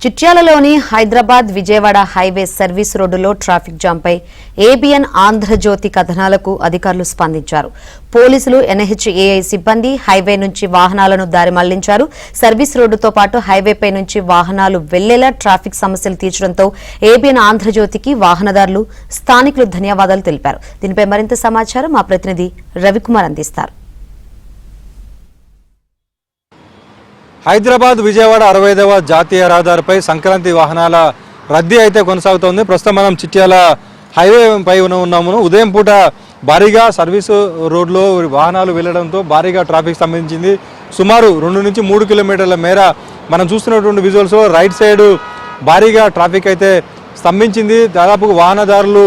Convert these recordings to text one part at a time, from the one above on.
చిట్యాలలోని Hyderabad Vijayawada highway service రోడ్డులో traffic జాంపై ABN Andhra Jyothi కథనాలకు అధికారులు స్పందించారు. పోలీసులు, ఎన్హెచ్ఏఐ సిబ్బంది హైవే నుంచి వాహనాలను దారి మళ్లించారు. సర్వీస్ రోడ్డుతో పాటు హైవేపై నుంచి వాహనాలు వెళ్లేలా ట్రాఫిక్ సమస్యలు తీర్చడంతో ఏబిఎన్ ఆంధ్రజ్యోతికి వాహనదారులు, స్థానికులు ధన్యవాదాలు తెలిపారు. దీనిపై మరింత సమాచారం మా ప్రతినిధి రవికుమార్ అందిస్తారు. హైదరాబాద్ విజయవాడ 65వ జాతీయ రహదారిపై సంక్రాంతి వాహనాల రద్దీ అయితే కొనసాగుతోంది. ప్రస్తుతం మనం చిట్యాల హైవే పై ఉన్నాము. ఉదయం పూట భారీగా సర్వీసు రోడ్లో వాహనాలు వెళ్లడంతో భారీగా ట్రాఫిక్ స్తంభించింది. సుమారు 2 నుంచి 3 కిలోమీటర్ల మేర మనం చూస్తున్నటువంటి విజువల్స్లో రైట్ సైడ్ భారీగా ట్రాఫిక్ అయితే స్తంభించింది. దాదాపు వాహనదారులు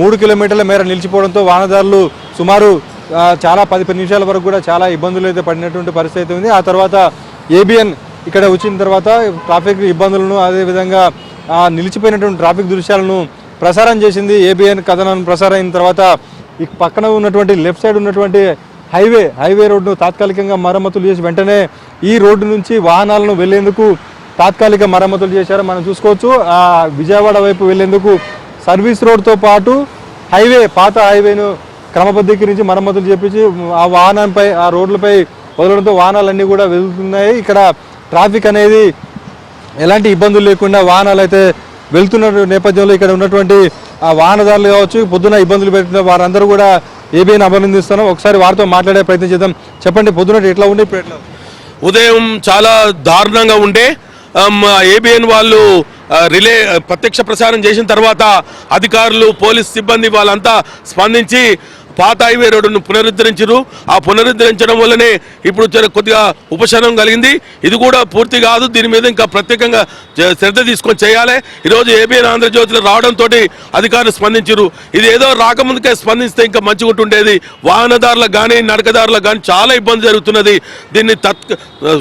3 కిలోమీటర్ల మేర నిలిచిపోవడంతో వాహనదారులు సుమారు చాలా 10 నిమిషాల వరకు కూడా చాలా ఇబ్బందులు అయితే పడినటువంటి పరిస్థితి ఉంది. ఆ తర్వాత ఏబిఎన్ ఇక్కడ వచ్చిన తర్వాత ట్రాఫిక్ ఇబ్బందులను, అదేవిధంగా నిలిచిపోయినటువంటి ట్రాఫిక్ దృశ్యాలను ప్రసారం చేసింది. ఏబిఎన్ కథనాన్ని ప్రసారం అయిన తర్వాత ఈ పక్కన ఉన్నటువంటి లెఫ్ట్ సైడ్ ఉన్నటువంటి హైవే రోడ్డును తాత్కాలికంగా మరమ్మతులు చేసి వెంటనే ఈ రోడ్డు నుంచి వాహనాలను వెళ్లేందుకు తాత్కాలిక మరమ్మతులు చేశారు. మనం చూసుకోవచ్చు. విజయవాడ వైపు వెళ్లేందుకు సర్వీస్ రోడ్తో పాటు పాత హైవేను క్రమబద్ధీకరించి మరమ్మతులు చేపించి ఆ వాహనంపై, ఆ రోడ్లపై వదలడంతో వాహనాలన్నీ కూడా వెళ్తున్నాయి. ఇక్కడ ట్రాఫిక్ అనేది ఎలాంటి ఇబ్బందులు లేకుండా వాహనాలు అయితే వెళ్తున్న నేపథ్యంలో ఇక్కడ ఉన్నటువంటి ఆ వాహనదారులు కావచ్చు, పొద్దున ఇబ్బందులు పెడుతున్న వారందరూ కూడా ఏబిఎన్ అభినందిస్తున్నాం. ఒకసారి వారితో మాట్లాడే ప్రయత్నం చేద్దాం. చెప్పండి, పొద్దున ఎట్లా ఉండే? ఇప్పుడు ఎట్లా? ఉదయం చాలా దారుణంగా ఉండే ఏబిఎన్ వాళ్ళు ప్రత్యక్ష ప్రసారం చేసిన తర్వాత అధికారులు, పోలీస్ సిబ్బంది వాళ్ళంతా స్పందించి పాత హైవే రోడ్డును పునరుద్ధరించారు. ఆ పునరుద్ధరించడం వల్లనే ఇప్పుడు కొద్దిగా ఉపశమనం కలిగింది. ఇది కూడా పూర్తి కాదు, దీని మీద ఇంకా ప్రత్యేకంగా శ్రద్ధ తీసుకొని చేయాలి. ఈరోజు ఏబిఎన్ ఆంధ్రజ్యోతిలో రావడంతో అధికారులు స్పందించారు. ఇది ఏదో రాకముందుకే స్పందిస్తే ఇంకా మంచిగా ఉంటుండేది. వాహనదారులకు కానీ, నడకదారులకు కానీ చాలా ఇబ్బంది జరుగుతున్నది. దీన్ని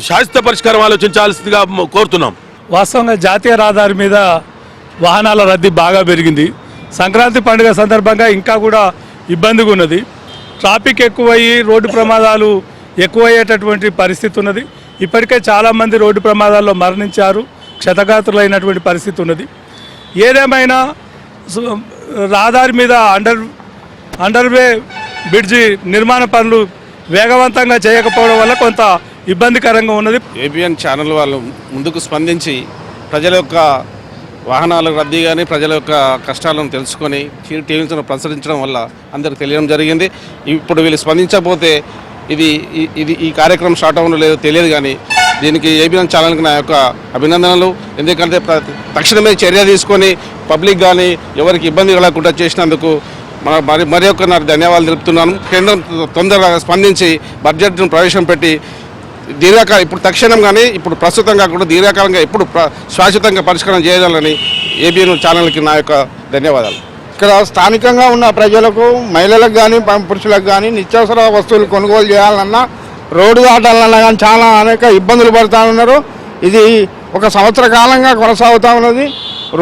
శాశ్వత పరిష్కారం ఆలోచించాల్సిందిగా కోరుతున్నాం. వాస్తవంగా జాతీయ రహదారి మీద వాహనాల రద్దీ బాగా పెరిగింది. సంక్రాంతి పండుగ సందర్భంగా ఇంకా కూడా ఇబ్బందిగా ఉన్నది. ట్రాఫిక్ ఎక్కువయ్యి రోడ్డు ప్రమాదాలు ఎక్కువయ్యేటటువంటి పరిస్థితి ఉన్నది. ఇప్పటికే చాలామంది రోడ్డు ప్రమాదాల్లో మరణించారు, క్షతగాత్రులైనటువంటి పరిస్థితి ఉన్నది. ఏదేమైనా రహదారి మీద అండర్వే బ్రిడ్జి నిర్మాణ పనులు వేగవంతంగా చేయకపోవడం వల్ల కొంత ఇబ్బందికరంగా ఉన్నది. ఏబిఎన్ ఛానల్ వాళ్ళు ముందుకు స్పందించి ప్రజల యొక్క వాహనాల రద్దీ కానీ, ప్రజల యొక్క కష్టాలను తెలుసుకొని టీవీలను ప్రచురించడం వల్ల అందరికి తెలియడం జరిగింది. ఇప్పుడు వీళ్ళు స్పందించకపోతే ఇది ఈ కార్యక్రమం స్టార్ట్ అవ్వడం లేదో తెలియదు. కానీ దీనికి ఏబిఎన్ ఛానల్కి నా యొక్క అభినందనలు. ఎందుకంటే తక్షణమే చర్య తీసుకొని పబ్లిక్ కానీ ఎవరికి ఇబ్బంది కలగకుండా చేసినందుకు మరి ఒక్క నాకు ధన్యవాదాలు తెలుపుతున్నాను. కేంద్రం తొందరగా స్పందించి బడ్జెట్ను ప్రవేశపెట్టి దీర్ఘకాలం, ఇప్పుడు తక్షణం కానీ ఇప్పుడు ప్రస్తుతంగా కూడా దీర్ఘకాలంగా ఇప్పుడు శాశ్వతంగా పరిష్కారం చేయాలని ఏబిఎన్ ఛానల్కి నా యొక్క ధన్యవాదాలు. ఇక్కడ స్థానికంగా ఉన్న ప్రజలకు, మహిళలకు కానీ, పురుషులకు కానీ నిత్యావసర వస్తువులు కొనుగోలు చేయాలన్నా, రోడ్డు దాటాలన్నా కానీ చాలా అనేక ఇబ్బందులు పడుతూ ఉన్నారు. ఇది ఒక సంవత్సర కాలంగా కొనసాగుతూ ఉన్నది.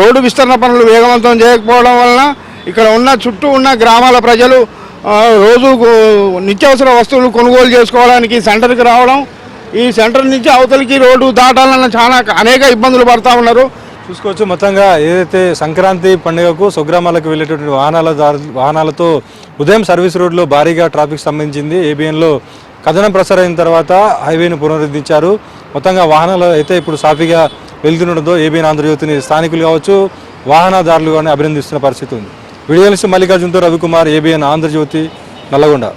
రోడ్డు విస్తరణ పనులు వేగవంతం చేయకపోవడం వలన ఇక్కడ ఉన్న చుట్టూ ఉన్న గ్రామాల ప్రజలు రోజు నిత్యావసర వస్తువులు కొనుగోలు చేసుకోవడానికి సెంటర్కి రావడం, ఈ సెంటర్ నుంచి అవతలికి రోడ్డు దాటాలన్న చాలా అనేక ఇబ్బందులు పడుతూ ఉన్నారు. చూసుకోవచ్చు. మొత్తంగా ఏదైతే సంక్రాంతి పండుగకు స్వగ్రామాలకు వెళ్ళేటువంటి వాహనాలతో ఉదయం సర్వీస్ రోడ్లో భారీగా ట్రాఫిక్ స్తంభించింది. ఏబిఎన్లో కథనం ప్రసారం అయిన తర్వాత హైవేను పునరుద్ధరించారు. మొత్తంగా వాహనాలు అయితే ఇప్పుడు సాఫీగా వెళ్తుండడంతో ఏబిఎన్ ఆంధ్రజ్యోతిని స్థానికులు కావచ్చు, వాహనదారులు కానీ అభినందిస్తున్న పరిస్థితి ఉంది. వీడియో జర్నలిస్ట్ మల్లికార్జున్తో రవికుమార్, ఏబిఎన్ ఆంధ్రజ్యోతి, నల్లగొండ.